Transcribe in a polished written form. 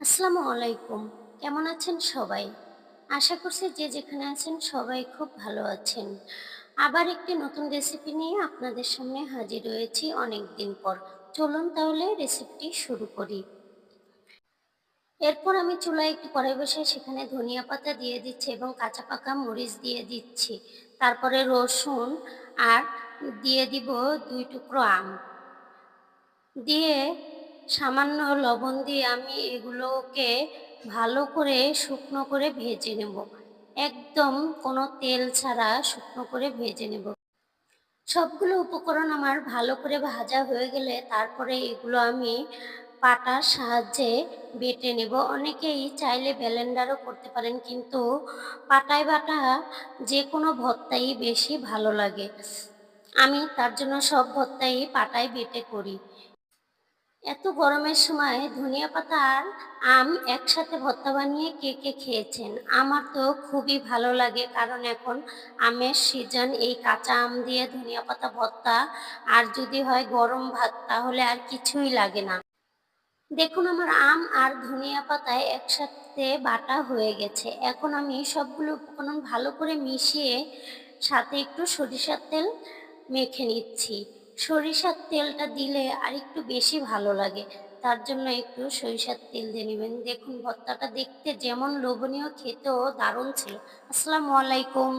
আসসালামু আলাইকুম। কেমন আছেন সবাই? আশা করছি যে যেখানে আছেন সবাই খুব ভালো আছেন। আবার একটি নতুন রেসিপি নিয়ে আপনাদের সামনে হাজির হয়েছি অনেকদিন পর। চলুন তাহলে রেসিপিটি শুরু করি। এরপর আমি চুলায় একটি কড়াই বসিয়ে সেখানে ধনিয়া পাতা দিয়ে দিচ্ছি এবং কাঁচা পাকা মরিচ দিয়ে দিচ্ছি। তারপরে রসুন আর দিয়ে দিব ২ টুকরো আম। দিয়ে সামান্য লবণ দিয়ে আমি এগুলোকে ভালো করে শুকনো করে ভেজে নেব। একদম কোনো তেল ছাড়া শুকনো করে ভেজে নেব। সবগুলো উপকরণ আমার ভালো করে ভাজা হয়ে গেলে তারপরে এগুলো আমি পাটার সাহায্যে বেটে নেব। অনেকেই চাইলে ব্লেন্ডারও করতে পারেন, কিন্তু পাটায় বাটা যে কোনো ভর্তাই বেশি ভালো লাগে। আমি তার জন্য সব ভর্তাই পাটায় বেটে করি। এত গরমের সময় ধনিয়া পাতা আর আম একসাথে ভর্তা বানিয়ে কে কে খেয়েছেন? আমার তো খুবই ভালো লাগে, কারণ এখন আমের সিজন। এই কাঁচা আম দিয়ে ধনিয়া পাতা ভর্তা আর যদি হয় গরম ভাত, তাহলে আর কিছুই লাগে না। দেখুন, আমার আম আর ধনিয়া পাতায় একসাথে বাটা হয়ে গেছে। এখন আমি সবগুলো উপকরণ ভালো করে মিশিয়ে সাথে একটু সরিষার তেল মেখে নিচ্ছি। সরিষার তেলটা দিলে আরেকটু বেশি ভালো লাগে। তার জন্য একটু সরিষার তেল দিয়ে নিবেন। দেখুন, ভর্তাটা দেখতে যেমন লোভনীয়, খেতেও দারুণ ছিল। আসসালামু আলাইকুম।